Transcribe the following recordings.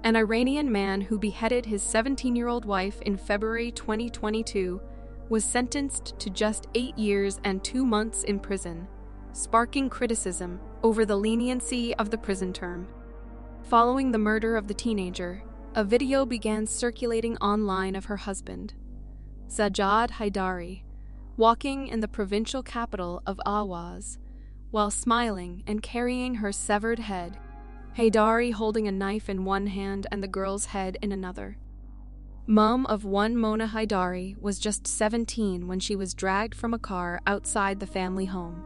An Iranian man who beheaded his 17-year-old wife in February 2022 was sentenced to just 8 years and 2 months in prison, sparking criticism over the leniency of the prison term. Following the murder of the teenager, a video began circulating online of her husband, Sajjad Heydari, walking in the provincial capital of Ahwaz, while smiling and carrying her severed head, Heydari holding a knife in one hand and the girl's head in another. Mom of one Mona Heydari was just 17 when she was dragged from a car outside the family home.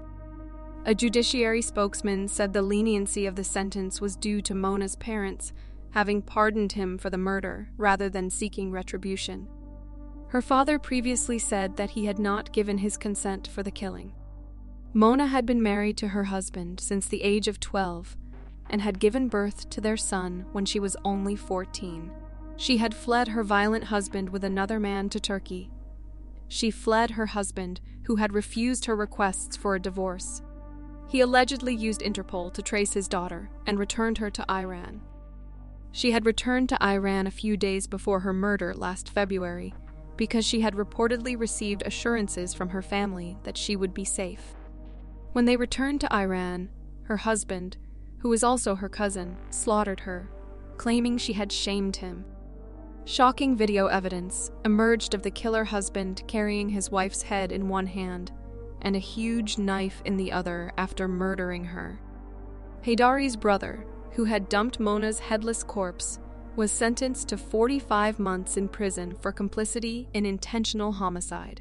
A judiciary spokesman said the leniency of the sentence was due to Mona's parents having pardoned him for the murder rather than seeking retribution. Her father previously said that he had not given his consent for the killing. Mona had been married to her husband since the age of 12 and had given birth to their son when she was only 14. She had fled her violent husband with another man to Turkey. She fled her husband, who had refused her requests for a divorce. He allegedly used Interpol to trace his daughter and returned her to Iran. She had returned to Iran a few days before her murder last February because she had reportedly received assurances from her family that she would be safe. When they returned to Iran, her husband, who was also her cousin, slaughtered her, claiming she had shamed him. Shocking video evidence emerged of the killer husband carrying his wife's head in one hand and a huge knife in the other after murdering her. Heydari's brother, who had dumped Mona's headless corpse, was sentenced to 45 months in prison for complicity in intentional homicide.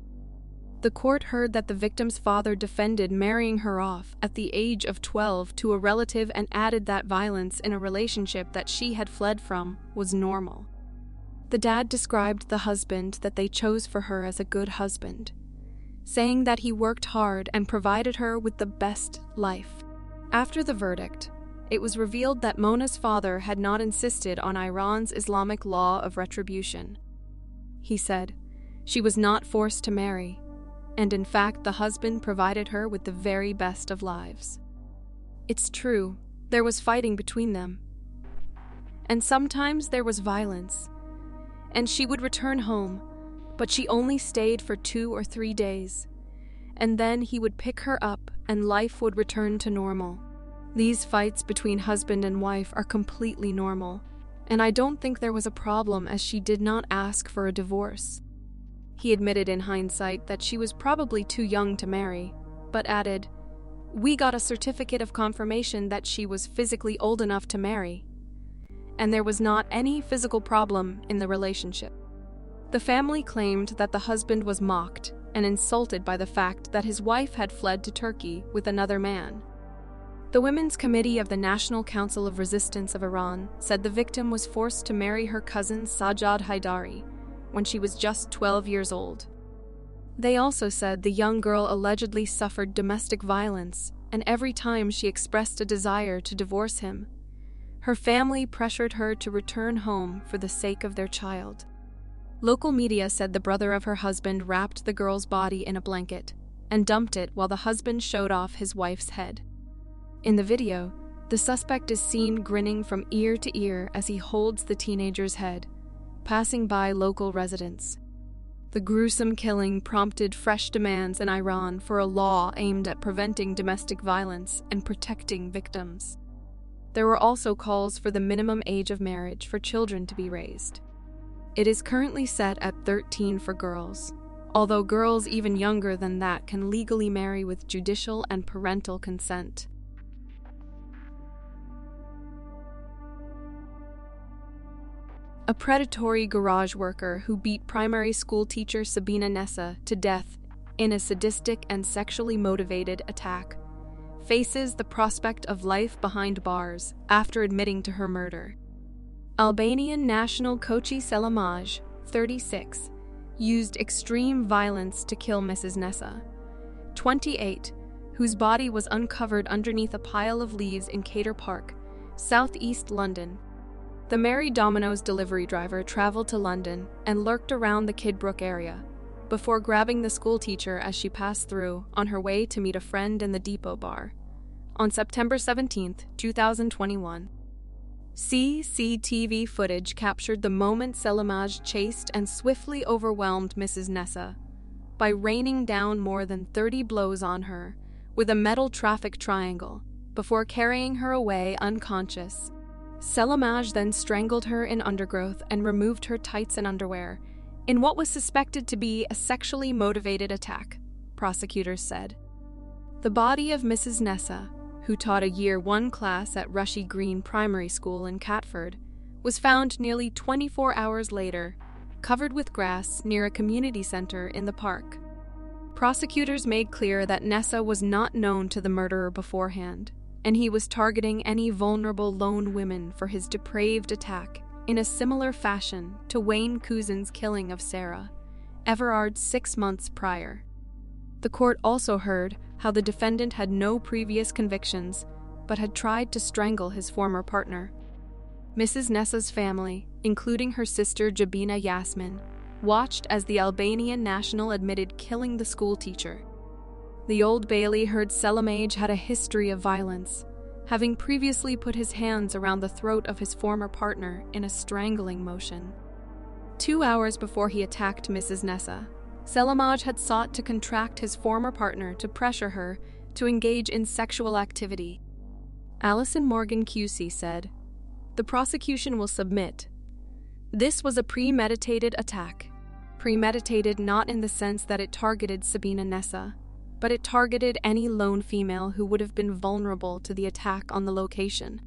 The court heard that the victim's father defended marrying her off at the age of 12 to a relative and added that violence in a relationship that she had fled from was normal. The dad described the husband that they chose for her as a good husband, saying that he worked hard and provided her with the best life. After the verdict, it was revealed that Mona's father had not insisted on Iran's Islamic law of retribution. He said, she was not forced to marry, and in fact the husband provided her with the very best of lives. It's true, there was fighting between them. And sometimes there was violence. And she would return home, but she only stayed for 2 or 3 days. And then he would pick her up and life would return to normal. These fights between husband and wife are completely normal, and I don't think there was a problem as she did not ask for a divorce. He admitted in hindsight that she was probably too young to marry, but added, "We got a certificate of confirmation that she was physically old enough to marry. And there was not any physical problem in the relationship." The family claimed that the husband was mocked and insulted by the fact that his wife had fled to Turkey with another man. The Women's Committee of the National Council of Resistance of Iran said the victim was forced to marry her cousin Sajjad Heydari when she was just 12 years old. They also said the young girl allegedly suffered domestic violence, and every time she expressed a desire to divorce him, her family pressured her to return home for the sake of their child. Local media said the brother of her husband wrapped the girl's body in a blanket and dumped it while the husband showed off his wife's head. In the video, the suspect is seen grinning from ear to ear as he holds the teenager's head, passing by local residents. The gruesome killing prompted fresh demands in Iran for a law aimed at preventing domestic violence and protecting victims. There were also calls for the minimum age of marriage for children to be raised. It is currently set at 13 for girls, although girls even younger than that can legally marry with judicial and parental consent. A predatory garage worker who beat primary school teacher Sabina Nessa to death in a sadistic and sexually motivated attack faces the prospect of life behind bars after admitting to her murder. Albanian national Koçi Selamaj, 36, used extreme violence to kill Mrs. Nessa, 28, whose body was uncovered underneath a pile of leaves in Cater Park, southeast London. The Mary Domino's delivery driver traveled to London and lurked around the Kidbrooke area, before grabbing the schoolteacher as she passed through on her way to meet a friend in the Depot bar. On September 17, 2021, CCTV footage captured the moment Selimaj chased and swiftly overwhelmed Mrs. Nessa by raining down more than 30 blows on her with a metal traffic triangle before carrying her away unconscious. Selimaj then strangled her in undergrowth and removed her tights and underwear in what was suspected to be a sexually motivated attack, prosecutors said. The body of Mrs. Nessa, who taught a Year 1 class at Rushy Green Primary School in Catford, was found nearly 24 hours later, covered with grass near a community center in the park. Prosecutors made clear that Nessa was not known to the murderer beforehand, and he was targeting any vulnerable lone women for his depraved attack in a similar fashion to Wayne Cousin's killing of Sarah, Everard 6 months prior. The court also heard how the defendant had no previous convictions, but had tried to strangle his former partner. Mrs. Nessa's family, including her sister Jabina Yasmin, watched as the Albanian national admitted killing the schoolteacher. The Old Bailey heard Selimaj had a history of violence, having previously put his hands around the throat of his former partner in a strangling motion. 2 hours before he attacked Mrs. Nessa, Selimaj had sought to contract his former partner to pressure her to engage in sexual activity. Alison Morgan QC said, "The prosecution will submit. This was a premeditated attack. Premeditated not in the sense that it targeted Sabina Nessa, but it targeted any lone female who would have been vulnerable to the attack on the location."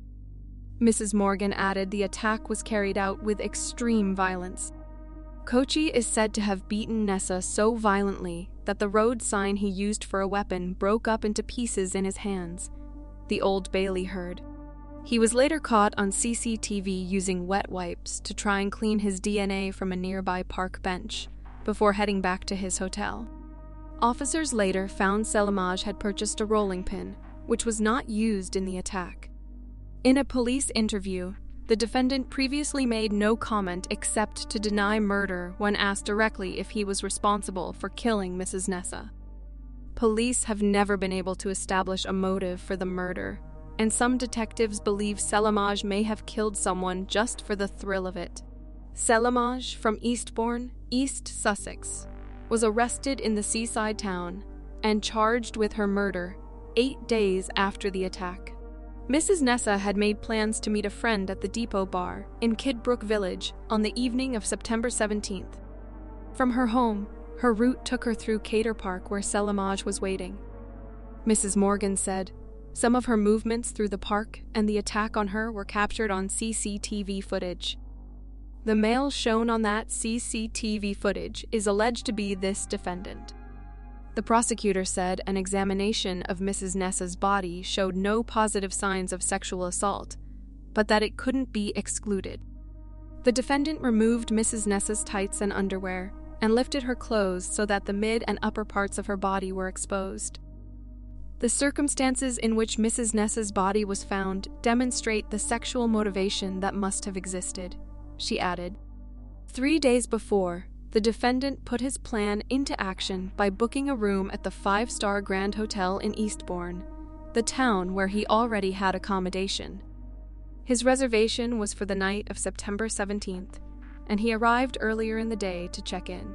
Mrs. Morgan added the attack was carried out with extreme violence. Kochi is said to have beaten Nessa so violently that the road sign he used for a weapon broke up into pieces in his hands, the Old Bailey heard. He was later caught on CCTV using wet wipes to try and clean his DNA from a nearby park bench before heading back to his hotel. Officers later found Selimaj had purchased a rolling pin, which was not used in the attack. In a police interview, the defendant previously made no comment except to deny murder when asked directly if he was responsible for killing Mrs. Nessa. Police have never been able to establish a motive for the murder, and some detectives believe Selimaj may have killed someone just for the thrill of it. Selimaj, from Eastbourne, East Sussex, was arrested in the seaside town and charged with her murder 8 days after the attack. Mrs. Nessa had made plans to meet a friend at the Depot Bar in Kidbrooke Village on the evening of September 17th. From her home, her route took her through Cater Park where Selimaj was waiting. Mrs. Morgan said, "Some of her movements through the park and the attack on her were captured on CCTV footage. The male shown on that CCTV footage is alleged to be this defendant." The prosecutor said an examination of Mrs. Nessa's body showed no positive signs of sexual assault, but that it couldn't be excluded. The defendant removed Mrs. Nessa's tights and underwear and lifted her clothes so that the mid and upper parts of her body were exposed. The circumstances in which Mrs. Nessa's body was found demonstrate the sexual motivation that must have existed, she added. 3 days before, the defendant put his plan into action by booking a room at the 5-star Grand Hotel in Eastbourne, the town where he already had accommodation. His reservation was for the night of September 17th, and he arrived earlier in the day to check in.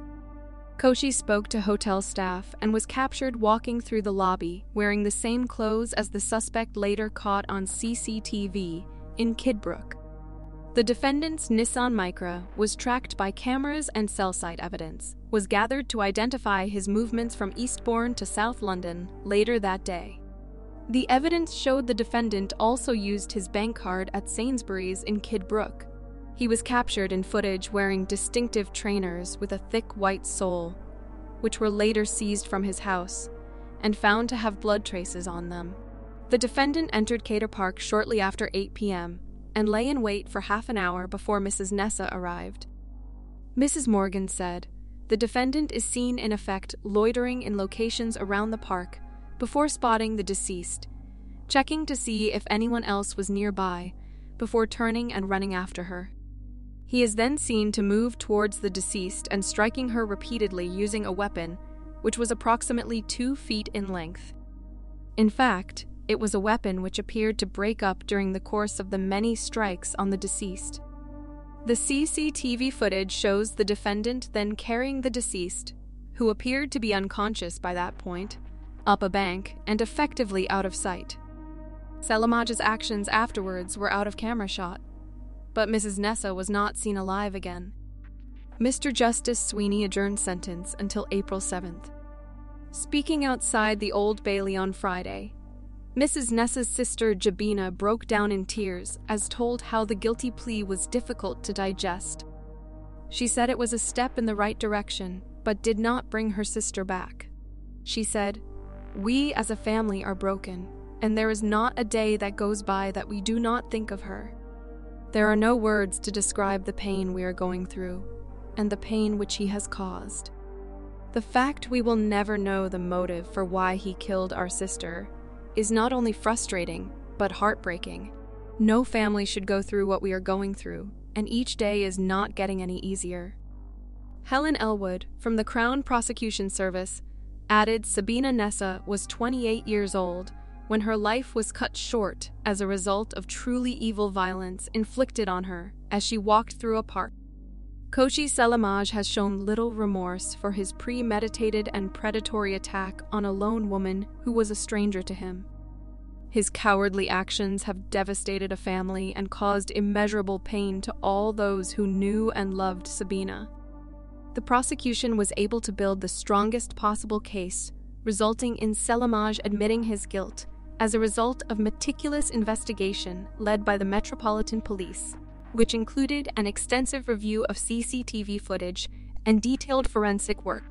Kochi spoke to hotel staff and was captured walking through the lobby wearing the same clothes as the suspect later caught on CCTV in Kidbrooke. The defendant's Nissan Micra was tracked by cameras, and cell site evidence was gathered to identify his movements from Eastbourne to South London later that day. The evidence showed the defendant also used his bank card at Sainsbury's in Kidbrooke. He was captured in footage wearing distinctive trainers with a thick white sole, which were later seized from his house and found to have blood traces on them. The defendant entered Cater Park shortly after 8 p.m. and lay in wait for half an hour before Mrs. Nessa arrived. Mrs. Morgan said, "The defendant is seen in effect loitering in locations around the park before spotting the deceased, checking to see if anyone else was nearby before turning and running after her. He is then seen to move towards the deceased and striking her repeatedly using a weapon which was approximately 2 feet in length. In fact, It was a weapon which appeared to break up during the course of the many strikes on the deceased. The CCTV footage shows the defendant then carrying the deceased, who appeared to be unconscious by that point, up a bank and effectively out of sight. Selimaj's actions afterwards were out of camera shot, but Mrs. Nessa was not seen alive again. Mr. Justice Sweeney adjourned sentence until April 7th. Speaking outside the Old Bailey on Friday, Mrs. Nessa's sister Sabina broke down in tears as told how the guilty plea was difficult to digest. She said it was a step in the right direction, but did not bring her sister back. She said, "We as a family are broken, and there is not a day that goes by that we do not think of her. There are no words to describe the pain we are going through, and the pain which he has caused. The fact we will never know the motive for why he killed our sister is not only frustrating, but heartbreaking. No family should go through what we are going through, and each day is not getting any easier." Helen Elwood, from the Crown Prosecution Service, added Sabina Nessa was 28 years old when her life was cut short as a result of truly evil violence inflicted on her as she walked through a park. Kochi Selimaj has shown little remorse for his premeditated and predatory attack on a lone woman who was a stranger to him. His cowardly actions have devastated a family and caused immeasurable pain to all those who knew and loved Sabina. The prosecution was able to build the strongest possible case, resulting in Selimaj admitting his guilt as a result of meticulous investigation led by the Metropolitan Police, which included an extensive review of CCTV footage and detailed forensic work.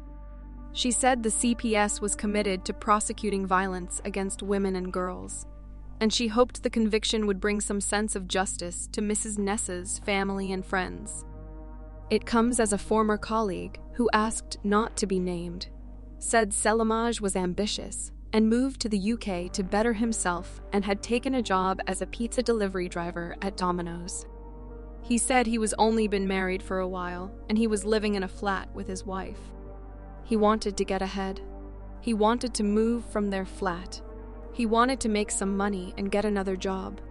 She said the CPS was committed to prosecuting violence against women and girls, and she hoped the conviction would bring some sense of justice to Mrs. Nessa's family and friends. It comes as a former colleague, who asked not to be named, said Selimaj was ambitious and moved to the UK to better himself and had taken a job as a pizza delivery driver at Domino's. He said he was only been married for a while and he was living in a flat with his wife. He wanted to get ahead. He wanted to move from their flat. He wanted to make some money and get another job.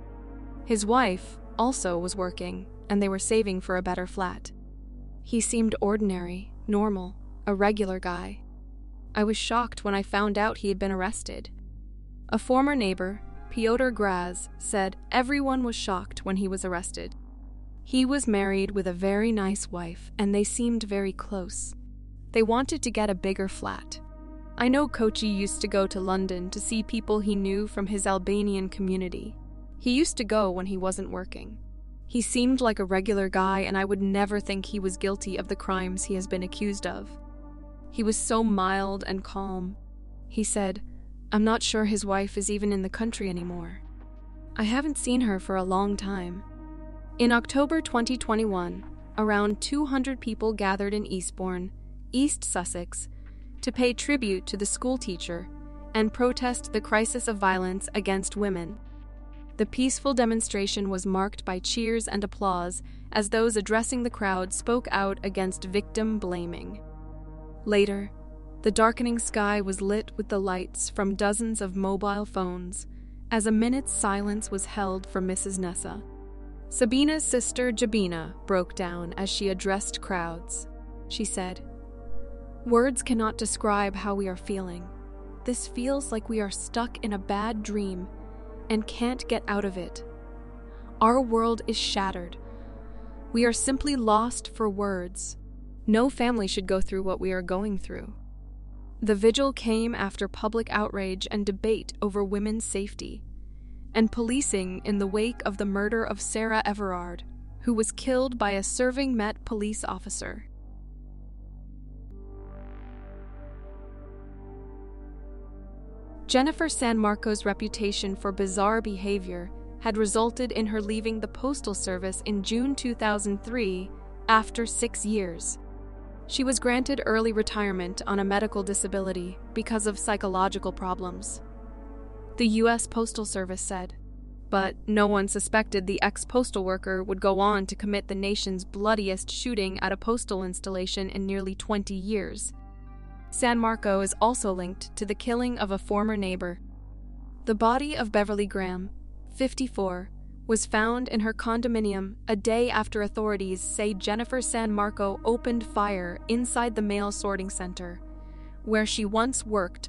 His wife also was working and they were saving for a better flat. He seemed ordinary, normal, a regular guy. I was shocked when I found out he had been arrested. A former neighbor, Piotr Graz, said everyone was shocked when he was arrested. He was married with a very nice wife and they seemed very close. They wanted to get a bigger flat. I know Kochi used to go to London to see people he knew from his Albanian community. He used to go when he wasn't working. He seemed like a regular guy and I would never think he was guilty of the crimes he has been accused of. He was so mild and calm. He said, "I'm not sure his wife is even in the country anymore. I haven't seen her for a long time." In October 2021, around 200 people gathered in Eastbourne, East Sussex, to pay tribute to the schoolteacher and protest the crisis of violence against women. The peaceful demonstration was marked by cheers and applause as those addressing the crowd spoke out against victim blaming. Later, the darkening sky was lit with the lights from dozens of mobile phones as a minute's silence was held for Mrs. Nessa. Sabina's sister Sabina broke down as she addressed crowds. She said, "Words cannot describe how we are feeling. This feels like we are stuck in a bad dream and can't get out of it. Our world is shattered. We are simply lost for words. No family should go through what we are going through." The vigil came after public outrage and debate over women's safety and policing in the wake of the murder of Sarah Everard, who was killed by a serving Met police officer. Jennifer San Marco's reputation for bizarre behavior had resulted in her leaving the Postal Service in June 2003 after 6 years. She was granted early retirement on a medical disability because of psychological problems, the U.S. Postal Service said, but no one suspected the ex-postal worker would go on to commit the nation's bloodiest shooting at a postal installation in nearly 20 years. San Marco is also linked to the killing of a former neighbor. The body of Beverly Graham, 54, was found in her condominium a day after authorities say Jennifer San Marco opened fire inside the mail sorting center, where she once worked.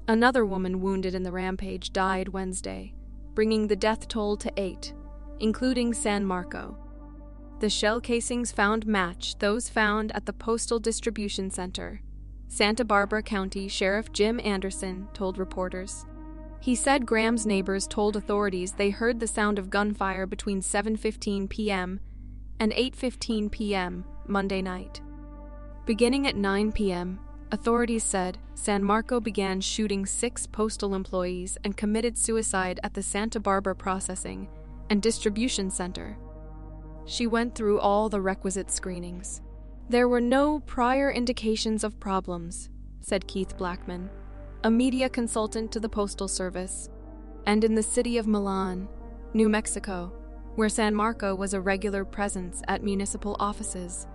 Another woman wounded in the rampage died Wednesday, bringing the death toll to 8, including San Marco. The shell casings found match those found at the Postal Distribution Center, Santa Barbara County Sheriff Jim Anderson told reporters. He said Graham's neighbors told authorities they heard the sound of gunfire between 7:15 p.m. and 8:15 p.m. Monday night. Beginning at 9 p.m., authorities said San Marco began shooting 6 postal employees and committed suicide at the Santa Barbara Processing and Distribution Center. She went through all the requisite screenings. There were no prior indications of problems, said Keith Blackman, a media consultant to the Postal Service, and in the city of Milan, New Mexico, where San Marco was a regular presence at municipal offices.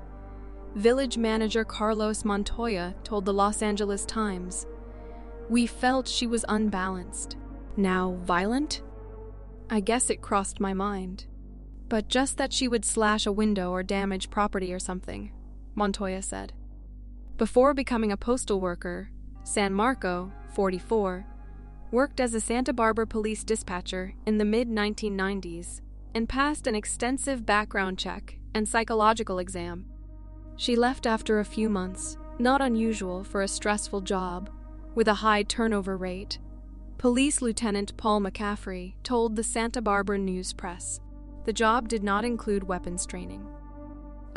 Village manager Carlos Montoya told the Los Angeles Times, "We felt she was unbalanced. Now violent? I guess it crossed my mind. But just that she would slash a window or damage property or something," Montoya said. Before becoming a postal worker, San Marco, 44, worked as a Santa Barbara police dispatcher in the mid-1990s and passed an extensive background check and psychological exam. She left after a few months, not unusual for a stressful job, with a high turnover rate. Police Lieutenant Paul McCaffrey told the Santa Barbara News Press the job did not include weapons training.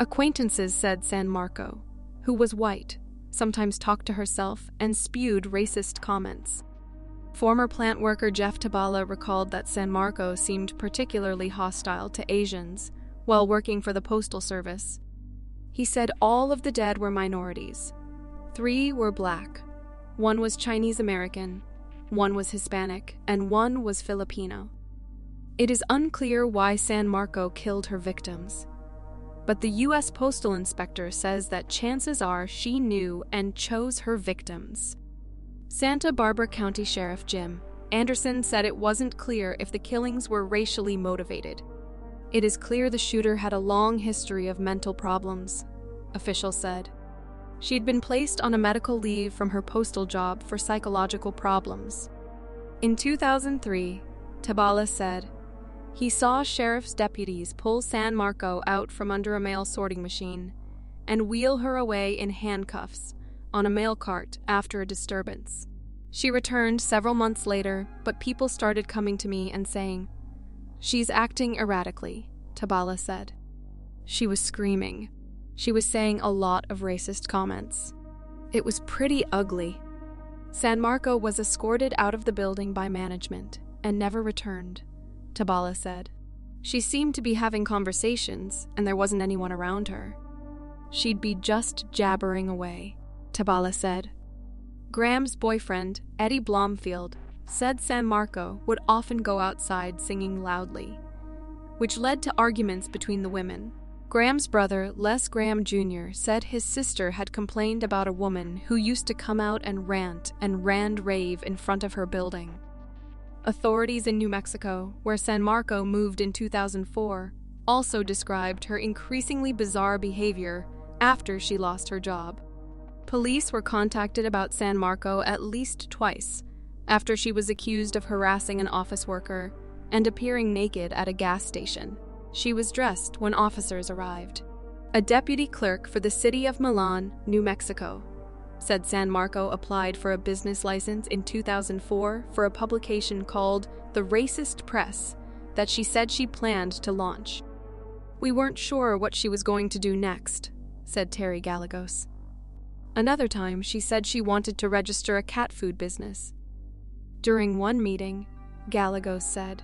Acquaintances said San Marco, who was white, sometimes talked to herself and spewed racist comments. Former plant worker Jeff Tabala recalled that San Marco seemed particularly hostile to Asians while working for the Postal Service. He said all of the dead were minorities. 3 were black, 1 was Chinese American, 1 was Hispanic, and 1 was Filipino. It is unclear why San Marco killed her victims, but the U.S. Postal Inspector says that chances are she knew and chose her victims. Santa Barbara County Sheriff Jim Anderson said it wasn't clear if the killings were racially motivated. It is clear the shooter had a long history of mental problems, officials said. She'd been placed on a medical leave from her postal job for psychological problems. In 2003, Tabala said, he saw sheriff's deputies pull San Marco out from under a mail sorting machine and wheel her away in handcuffs on a mail cart after a disturbance. She returned several months later, but people started coming to me and saying, "She's acting erratically," Tabala said. She was screaming. She was saying a lot of racist comments. It was pretty ugly. San Marco was escorted out of the building by management and never returned, Tabala said. She seemed to be having conversations, and there wasn't anyone around her. She'd be just jabbering away, Tabala said. Graham's boyfriend, Eddie Blomfield, said San Marco would often go outside singing loudly, which led to arguments between the women. Graham's brother, Les Graham Jr., said his sister had complained about a woman who used to come out and rant and rave in front of her building. Authorities in New Mexico, where San Marco moved in 2004, also described her increasingly bizarre behavior after she lost her job. Police were contacted about San Marco at least twice after she was accused of harassing an office worker and appearing naked at a gas station. She was dressed when officers arrived. A deputy clerk for the city of Milan, New Mexico, said San Marco applied for a business license in 2004 for a publication called The Racist Press that she said she planned to launch. "We weren't sure what she was going to do next," said Terry Gallegos. Another time, she said she wanted to register a cat food business. During one meeting, Gallegos said,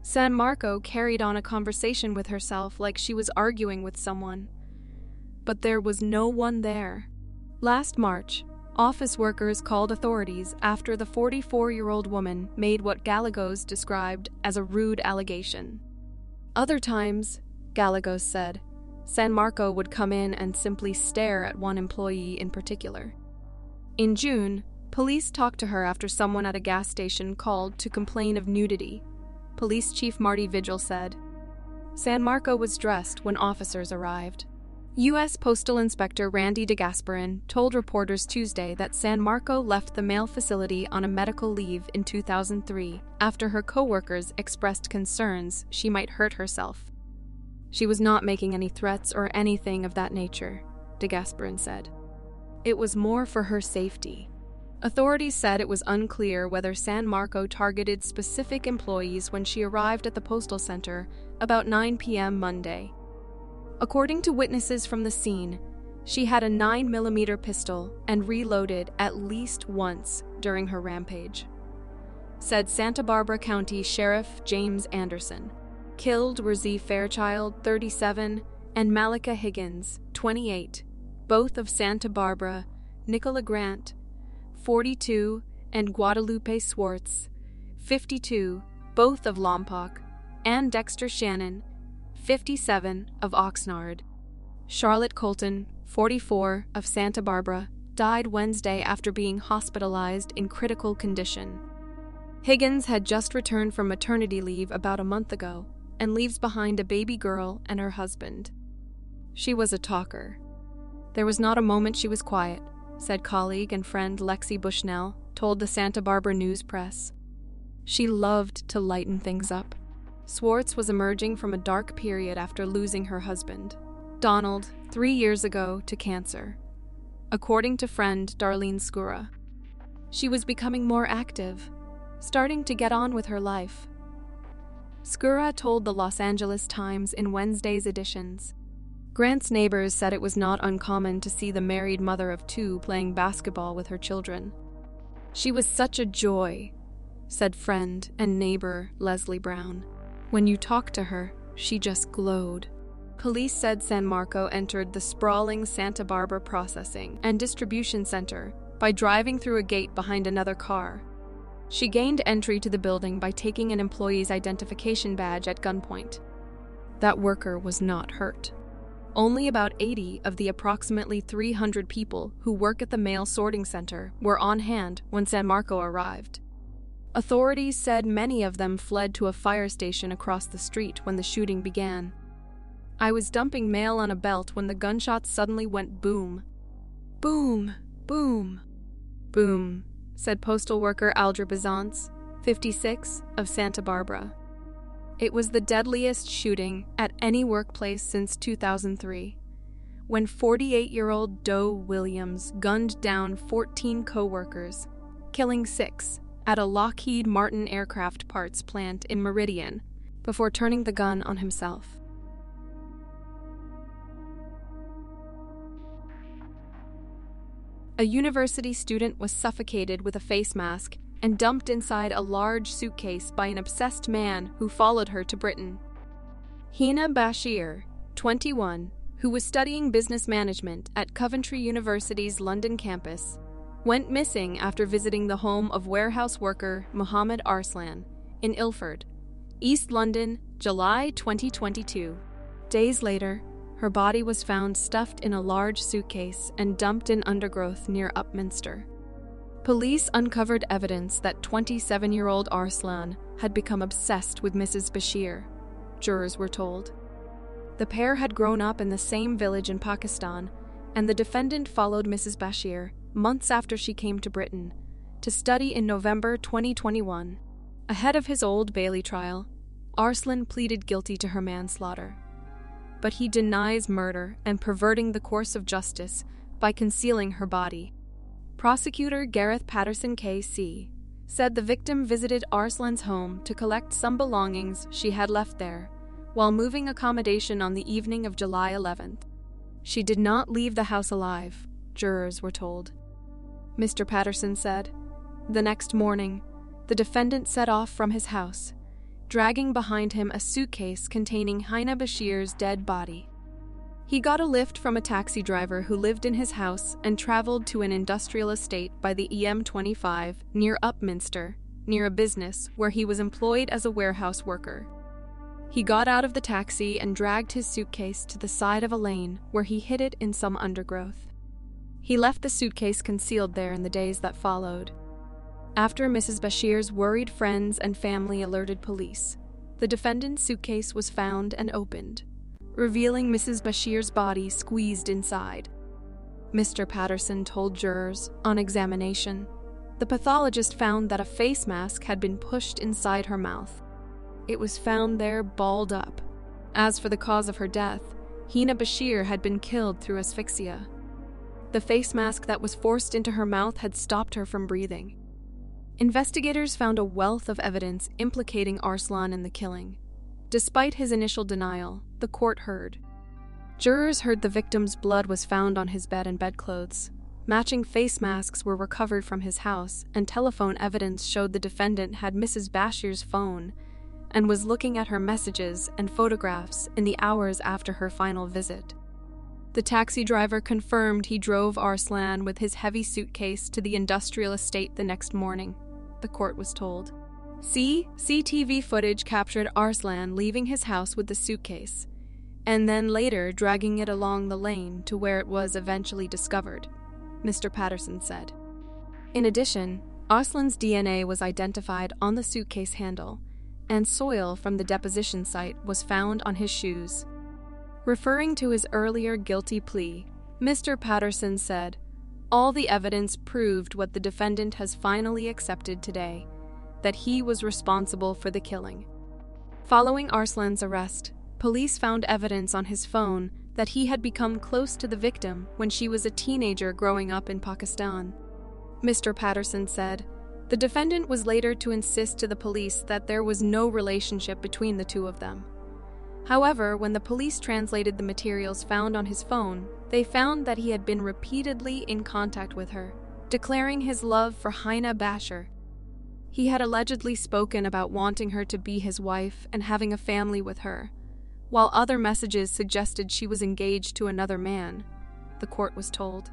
San Marco carried on a conversation with herself like she was arguing with someone, but there was no one there. Last March, office workers called authorities after the 44-year-old woman made what Gallegos described as a rude allegation. Other times, Gallegos said, San Marco would come in and simply stare at one employee in particular. In June, Police talked to her after someone at a gas station called to complain of nudity. Police Chief Marty Vigil said, San Marco was dressed when officers arrived. U.S. Postal Inspector Randy DeGasperin told reporters Tuesday that San Marco left the mail facility on a medical leave in 2003 after her co-workers expressed concerns she might hurt herself. She was not making any threats or anything of that nature, DeGasperin said. It was more for her safety. Authorities said it was unclear whether San Marco targeted specific employees when she arrived at the postal center about 9 p.m. Monday. According to witnesses from the scene, she had a 9mm pistol and reloaded at least once during her rampage, said Santa Barbara County Sheriff James Anderson. Killed were Z. Fairchild, 37, and Malika Higgins, 28, both of Santa Barbara, Nicola Grant, 42, and Guadalupe Swartz, 52, both of Lompoc, and Dexter Shannon, 57, of Oxnard. Charlotte Colton, 44, of Santa Barbara, died Wednesday after being hospitalized in critical condition. Higgins had just returned from maternity leave about a month ago and leaves behind a baby girl and her husband. She was a talker. There was not a moment she was quiet, said colleague and friend Lexi Bushnell, told the Santa Barbara News Press. She loved to lighten things up. Swartz was emerging from a dark period after losing her husband, Donald, 3 years ago to cancer. According to friend Darlene Skura, she was becoming more active, starting to get on with her life. Skura told the Los Angeles Times in Wednesday's editions. Grant's neighbors said it was not uncommon to see the married mother of 2 playing basketball with her children. She was such a joy, said friend and neighbor Leslie Brown. When you talked to her, she just glowed. Police said San Marco entered the sprawling Santa Barbara Processing and Distribution Center by driving through a gate behind another car. She gained entry to the building by taking an employee's identification badge at gunpoint. That worker was not hurt. Only about 80 of the approximately 300 people who work at the mail sorting center were on hand when San Marco arrived. Authorities said many of them fled to a fire station across the street when the shooting began. I was dumping mail on a belt when the gunshots suddenly went boom. Boom, boom, boom, said postal worker Aldra Bizance, 56, of Santa Barbara. It was the deadliest shooting at any workplace since 2003, when 48-year-old Doe Williams gunned down 14 co-workers, killing 6 at a Lockheed Martin aircraft parts plant in Meridian before turning the gun on himself. A university student was suffocated with a face mask and dumped inside a large suitcase by an obsessed man who followed her to Britain. Hina Bashir, 21, who was studying business management at Coventry University's London campus, went missing after visiting the home of warehouse worker Mohammed Arslan in Ilford, East London, July 2022. Days later, her body was found stuffed in a large suitcase and dumped in undergrowth near Upminster. Police uncovered evidence that 27-year-old Arslan had become obsessed with Mrs. Bashir, jurors were told. The pair had grown up in the same village in Pakistan, and the defendant followed Mrs. Bashir months after she came to Britain to study in November 2021. Ahead of his Old Bailey trial, Arslan pleaded guilty to her manslaughter. But he denies murder and perverting the course of justice by concealing her body. Prosecutor Gareth Patterson KC said the victim visited Arslan's home to collect some belongings she had left there while moving accommodation on the evening of July 11th. She did not leave the house alive, jurors were told. Mr. Patterson said, the next morning, the defendant set off from his house, dragging behind him a suitcase containing Hina Bashir's dead body. He got a lift from a taxi driver who lived in his house and traveled to an industrial estate by the EM25 near Upminster, near a business where he was employed as a warehouse worker. He got out of the taxi and dragged his suitcase to the side of a lane where he hid it in some undergrowth. He left the suitcase concealed there in the days that followed. After Mrs. Bashir's worried friends and family alerted police, the defendant's suitcase was found and opened, revealing Mrs. Bashir's body squeezed inside. Mr. Patterson told jurors on examination, the pathologist found that a face mask had been pushed inside her mouth. It was found there balled up. As for the cause of her death, Hina Bashir had been killed through asphyxia. The face mask that was forced into her mouth had stopped her from breathing. Investigators found a wealth of evidence implicating Arslan in the killing. Despite his initial denial, the court heard. Jurors heard the victim's blood was found on his bed and bedclothes. Matching face masks were recovered from his house, and telephone evidence showed the defendant had Mrs. Bashir's phone and was looking at her messages and photographs in the hours after her final visit. The taxi driver confirmed he drove Arslan with his heavy suitcase to the industrial estate the next morning, the court was told. CCTV footage captured Arslan leaving his house with the suitcase, and then later dragging it along the lane to where it was eventually discovered, Mr. Patterson said. In addition, Arslan's DNA was identified on the suitcase handle, and soil from the deposition site was found on his shoes. Referring to his earlier guilty plea, Mr. Patterson said, "All the evidence proved what the defendant has finally accepted today, that he was responsible for the killing." Following Arslan's arrest, police found evidence on his phone that he had become close to the victim when she was a teenager growing up in Pakistan. Mr. Patterson said, the defendant was later to insist to the police that there was no relationship between the two of them. However, when the police translated the materials found on his phone, they found that he had been repeatedly in contact with her, declaring his love for Hina Bashir. He had allegedly spoken about wanting her to be his wife and having a family with her, while other messages suggested she was engaged to another man, the court was told.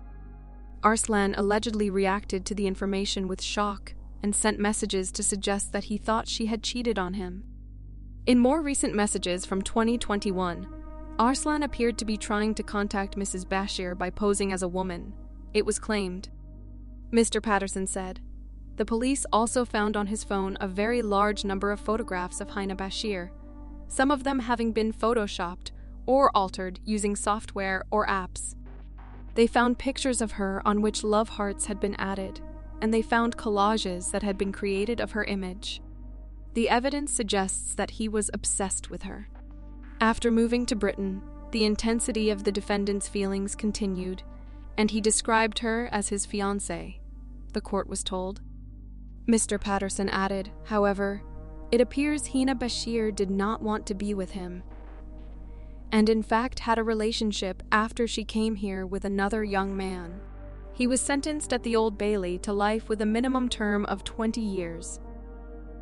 Arslan allegedly reacted to the information with shock and sent messages to suggest that he thought she had cheated on him. In more recent messages from 2021, Arslan appeared to be trying to contact Mrs. Bashir by posing as a woman, it was claimed. Mr. Patterson said, the police also found on his phone a very large number of photographs of Hina Bashir, some of them having been photoshopped or altered using software or apps. They found pictures of her on which love hearts had been added, and they found collages that had been created of her image. The evidence suggests that he was obsessed with her. After moving to Britain, the intensity of the defendant's feelings continued, and he described her as his fiancée, the court was told. Mr. Patterson added, however, it appears Hina Bashir did not want to be with him, and in fact had a relationship after she came here with another young man. He was sentenced at the Old Bailey to life with a minimum term of 20 years.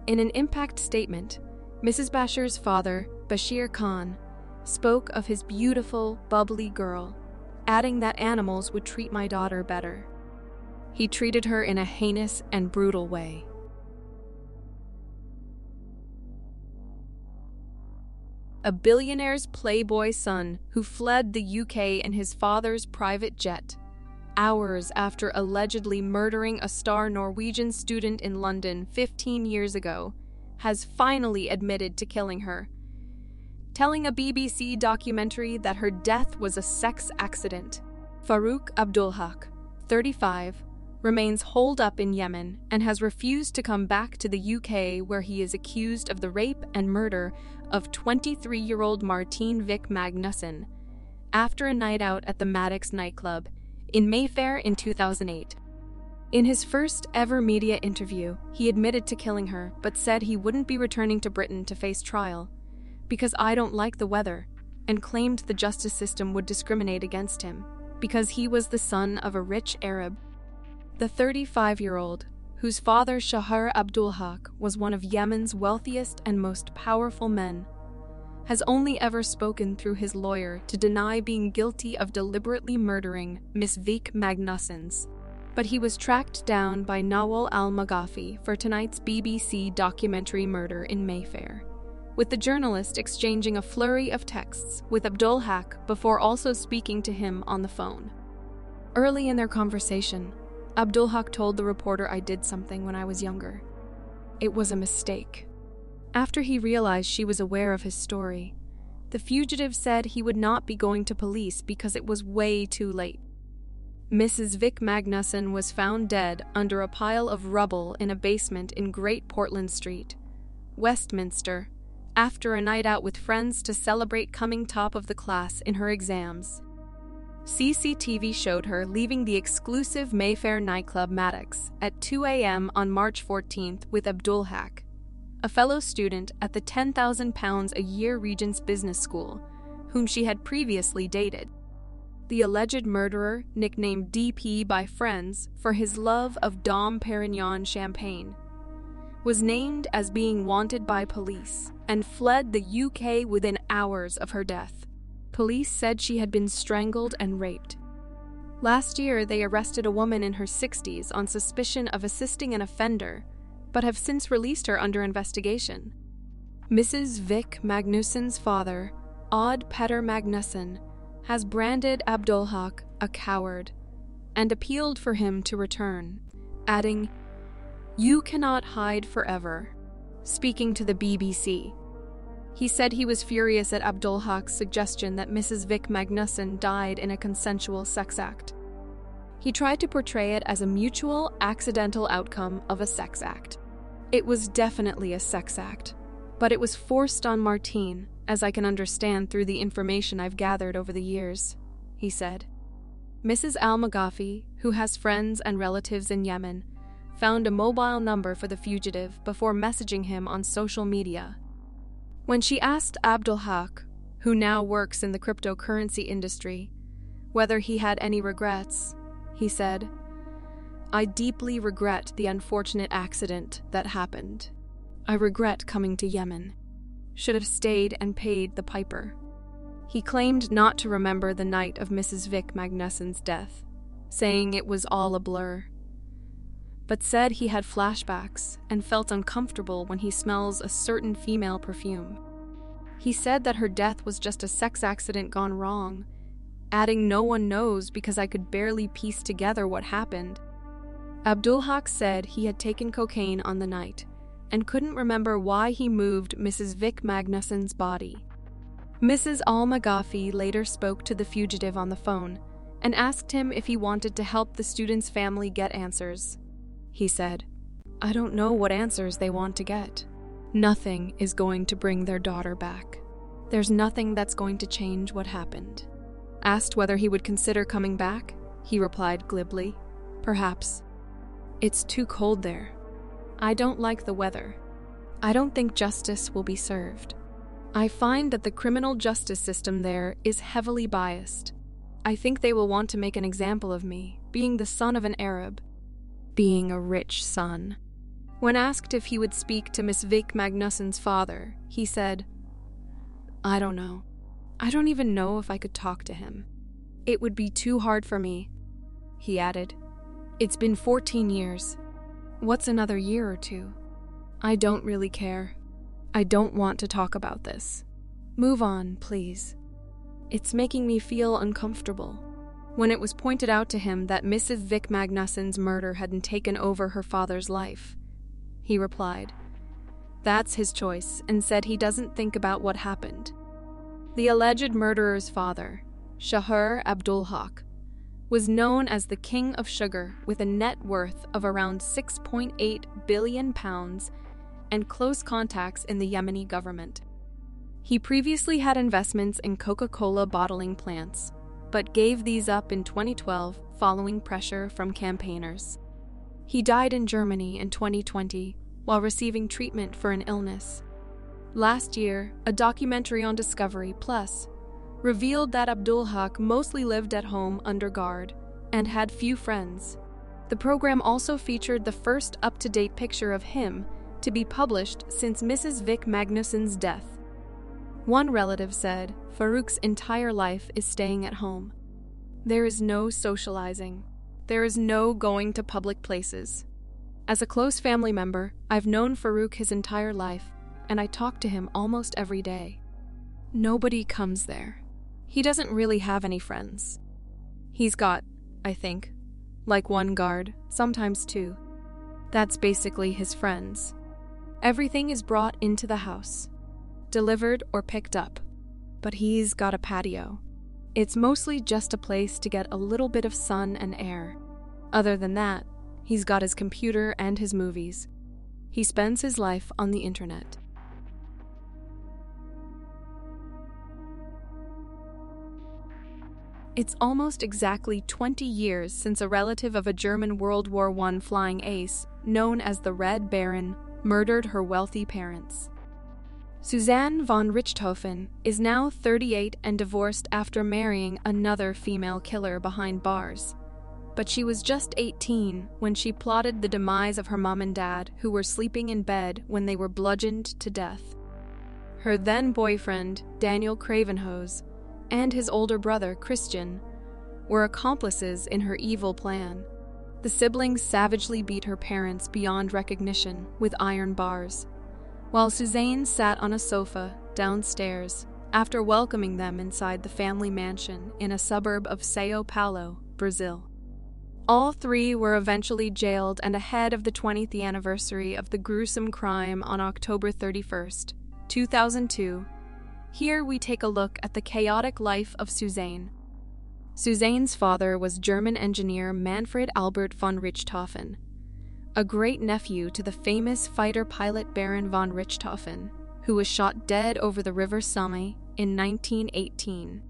In an impact statement, Mrs. Bashir's father, Bashir Khan, spoke of his beautiful, bubbly girl, adding that animals would treat my daughter better. He treated her in a heinous and brutal way. A billionaire's playboy son who fled the UK in his father's private jet, hours after allegedly murdering a star Norwegian student in London 15 years ago, has finally admitted to killing her, telling a BBC documentary that her death was a sex accident. Farouk Abdulhaq, 35, remains holed up in Yemen and has refused to come back to the UK, where he is accused of the rape and murder of 23-year-old Martine Vik Magnussen after a night out at the Maddox nightclub in Mayfair in 2008. In his first ever media interview, he admitted to killing her, but said he wouldn't be returning to Britain to face trial because I don't like the weather, and claimed the justice system would discriminate against him because he was the son of a rich Arab. The 35-year-old, whose father Shahar Abdulhaq was one of Yemen's wealthiest and most powerful men, has only ever spoken through his lawyer to deny being guilty of deliberately murdering Miss Vik Magnussen. But he was tracked down by Nawal al-Maghafi for tonight's BBC documentary Murder in Mayfair, with the journalist exchanging a flurry of texts with Abdulhaq before also speaking to him on the phone. Early in their conversation, Abdulhaq told the reporter, "I did something when I was younger. It was a mistake." After he realized she was aware of his story, the fugitive said he would not be going to police because it was way too late. Mrs. Vik Magnussen was found dead under a pile of rubble in a basement in Great Portland Street, Westminster, after a night out with friends to celebrate coming top of the class in her exams. CCTV showed her leaving the exclusive Mayfair nightclub Maddox at 2 a.m. on March 14th with Abdulhaq, a fellow student at the £10,000 a year Regents Business School, whom she had previously dated. The alleged murderer, nicknamed DP by friends for his love of Dom Perignon champagne, was named as being wanted by police and fled the UK within hours of her death. Police said she had been strangled and raped. Last year, they arrested a woman in her 60s on suspicion of assisting an offender, but have since released her under investigation. Mrs. Vik Magnussen's father, Odd Petter Magnussen, has branded Abdulhaq a coward and appealed for him to return, adding, "You cannot hide forever," speaking to the BBC. He said he was furious at Abdulhaq's suggestion that Mrs. Vik Magnussen died in a consensual sex act. He tried to portray it as a mutual, accidental outcome of a sex act. "It was definitely a sex act, but it was forced on Martine, as I can understand through the information I've gathered over the years," he said. Mrs. Al-Maghafi, who has friends and relatives in Yemen, found a mobile number for the fugitive before messaging him on social media. When she asked Abdulhaq, who now works in the cryptocurrency industry, whether he had any regrets, he said, "I deeply regret the unfortunate accident that happened. I regret coming to Yemen. Should have stayed and paid the piper." He claimed not to remember the night of Mrs. Vik Magnussen's death, saying it was all a blur, but said he had flashbacks and felt uncomfortable when he smells a certain female perfume. He said that her death was just a sex accident gone wrong, adding, "No one knows because I could barely piece together what happened." Abdulhaq said he had taken cocaine on the night and couldn't remember why he moved Mrs. Vik Magnussen's body. Mrs. Al-Maghafi later spoke to the fugitive on the phone and asked him if he wanted to help the student's family get answers. He said, "I don't know what answers they want to get. Nothing is going to bring their daughter back. There's nothing that's going to change what happened." Asked whether he would consider coming back, he replied glibly, "Perhaps. It's too cold there. I don't like the weather. I don't think justice will be served. I find that the criminal justice system there is heavily biased. I think they will want to make an example of me, being the son of an Arab, being a rich son." When asked if he would speak to Miss Vik Magnussen's father, he said, "I don't know. I don't even know if I could talk to him. It would be too hard for me." He added, "It's been 14 years. What's another year or two? I don't really care. I don't want to talk about this. Move on, please. It's making me feel uncomfortable." When it was pointed out to him that Mrs. Vik Magnussen's murder hadn't taken over her father's life, he replied, "That's his choice," and said he doesn't think about what happened. The alleged murderer's father, Shahar Abdulhaq, was known as the King of Sugar with a net worth of around £6.8 billion and close contacts in the Yemeni government. He previously had investments in Coca-Cola bottling plants, but gave these up in 2012 following pressure from campaigners. He died in Germany in 2020 while receiving treatment for an illness. Last year, a documentary on Discovery Plus revealed that Abdulhaq mostly lived at home under guard and had few friends. The program also featured the first up-to-date picture of him to be published since Mrs. Vik Magnussen's death. One relative said Farouk's entire life is staying at home. There is no socializing. There is no going to public places. As a close family member, I've known Farouk his entire life, and I talk to him almost every day. Nobody comes there. He doesn't really have any friends. He's got I think. Like one guard, sometimes two. That's basically his friends. Everything is brought into the house, delivered or picked up. But he's got a patio. It's mostly just a place to get a little bit of sun and air. Other than that, he's got his computer and his movies. He spends his life on the internet. It's almost exactly 20 years since a relative of a German World War I flying ace, known as the Red Baron, murdered her wealthy parents. Suzane Von Richthofen is now 38 and divorced after marrying another female killer behind bars. But she was just 18 when she plotted the demise of her mom and dad, who were sleeping in bed when they were bludgeoned to death. Her then-boyfriend, Daniel Cravenhose, and his older brother, Christian, were accomplices in her evil plan. The siblings savagely beat her parents beyond recognition with iron bars, while Suzane sat on a sofa downstairs after welcoming them inside the family mansion in a suburb of São Paulo, Brazil. All three were eventually jailed, and ahead of the 20th anniversary of the gruesome crime on October 31st, 2002, here we take a look at the chaotic life of Suzane. Suzane's father was German engineer Manfred Albert von Richthofen, a great-nephew to the famous fighter-pilot Baron von Richthofen, who was shot dead over the River Somme in 1918.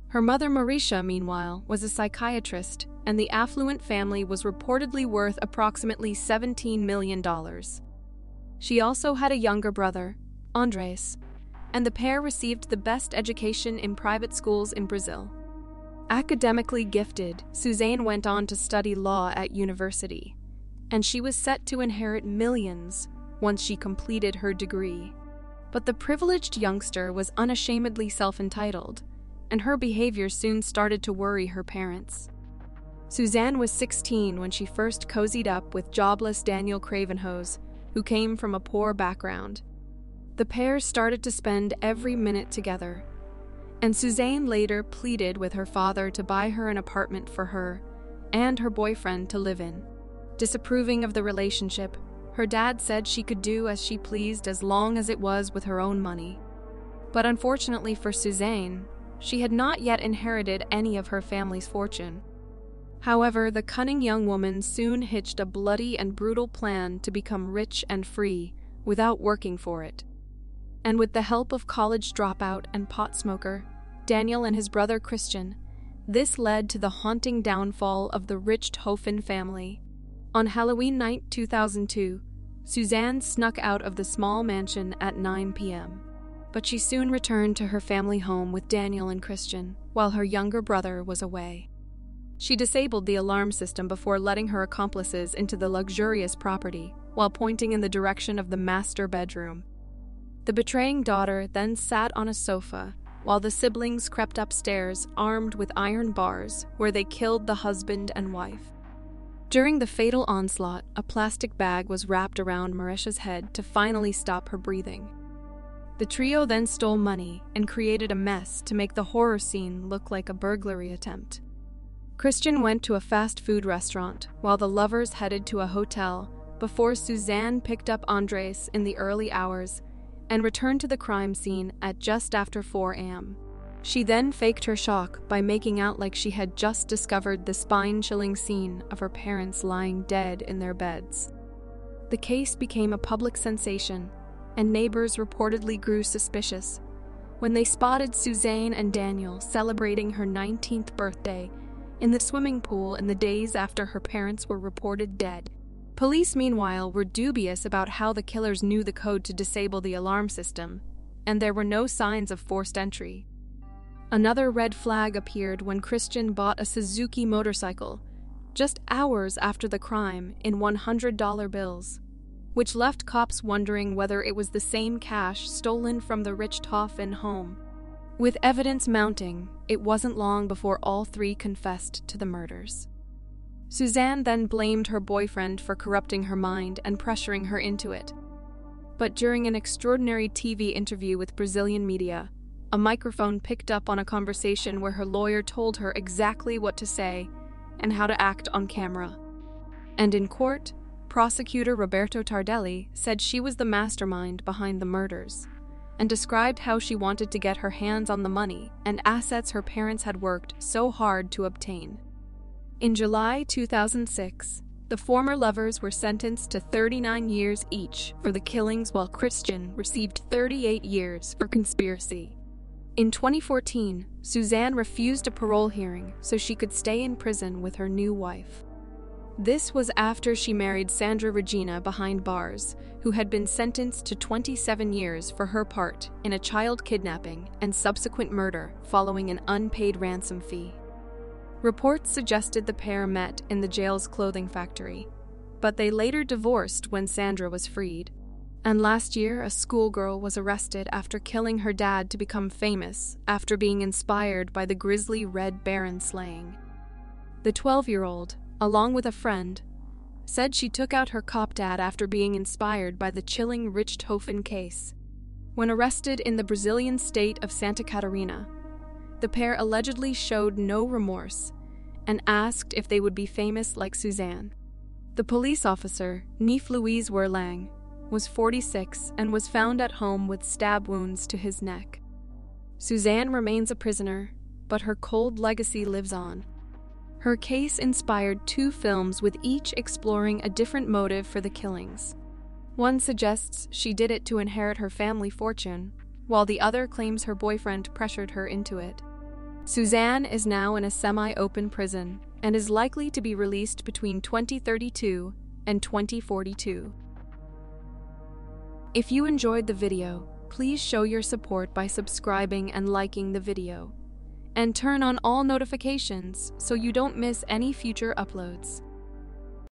Her mother Marisha, meanwhile, was a psychiatrist, and the affluent family was reportedly worth approximately $17 million. She also had a younger brother, Andres, and the pair received the best education in private schools in Brazil. Academically gifted, Suzane went on to study law at university, and she was set to inherit millions once she completed her degree. But the privileged youngster was unashamedly self-entitled, and her behavior soon started to worry her parents. Suzane was 16 when she first cozied up with jobless Daniel Cravenhose, who came from a poor background. The pair started to spend every minute together, and Suzane later pleaded with her father to buy her an apartment for her and her boyfriend to live in. Disapproving of the relationship, her dad said she could do as she pleased as long as it was with her own money. But unfortunately for Suzane, she had not yet inherited any of her family's fortune. However, the cunning young woman soon hitched a bloody and brutal plan to become rich and free without working for it. And with the help of college dropout and pot smoker, Daniel and his brother Christian, this led to the haunting downfall of the Richthofen family. On Halloween night 2002, Suzane snuck out of the small mansion at 9 p.m. But she soon returned to her family home with Daniel and Christian, while her younger brother was away. She disabled the alarm system before letting her accomplices into the luxurious property, while pointing in the direction of the master bedroom. The betraying daughter then sat on a sofa, while the siblings crept upstairs armed with iron bars, where they killed the husband and wife. During the fatal onslaught, a plastic bag was wrapped around Marisha's head to finally stop her breathing. The trio then stole money and created a mess to make the horror scene look like a burglary attempt. Christian went to a fast food restaurant, while the lovers headed to a hotel before Suzane picked up Andres in the early hours and returned to the crime scene at just after 4 a.m. She then faked her shock by making out like she had just discovered the spine-chilling scene of her parents lying dead in their beds. The case became a public sensation, and neighbors reportedly grew suspicious when they spotted Suzane and Daniel celebrating her 19th birthday in the swimming pool in the days after her parents were reported dead. Police, meanwhile, were dubious about how the killers knew the code to disable the alarm system, and there were no signs of forced entry. Another red flag appeared when Christian bought a Suzuki motorcycle just hours after the crime in $100 bills, which left cops wondering whether it was the same cash stolen from the Richthofen home. With evidence mounting, it wasn't long before all three confessed to the murders. Suzane then blamed her boyfriend for corrupting her mind and pressuring her into it. But during an extraordinary TV interview with Brazilian media, a microphone picked up on a conversation where her lawyer told her exactly what to say and how to act on camera. And in court, prosecutor Roberto Tardelli said she was the mastermind behind the murders, and described how she wanted to get her hands on the money and assets her parents had worked so hard to obtain. In July 2006, the former lovers were sentenced to 39 years each for the killings, while Christian received 38 years for conspiracy. In 2014, Suzane refused a parole hearing so she could stay in prison with her new wife. This was after she married Sandra Regina behind bars, who had been sentenced to 27 years for her part in a child kidnapping and subsequent murder following an unpaid ransom fee. Reports suggested the pair met in the jail's clothing factory, but they later divorced when Sandra was freed. And last year, a schoolgirl was arrested after killing her dad to become famous after being inspired by the grisly Red Baron slaying. The 12-year-old, along with a friend, said she took out her cop dad after being inspired by the chilling Richthofen case. When arrested in the Brazilian state of Santa Catarina, the pair allegedly showed no remorse and asked if they would be famous like Suzane. The police officer, Neef Louise Werlang, was 46 and was found at home with stab wounds to his neck. Suzane remains a prisoner, but her cold legacy lives on. Her case inspired 2 films, with each exploring a different motive for the killings. One suggests she did it to inherit her family fortune, while the other claims her boyfriend pressured her into it. Suzane is now in a semi-open prison and is likely to be released between 2032 and 2042. If you enjoyed the video, please show your support by subscribing and liking the video, and turn on all notifications so you don't miss any future uploads.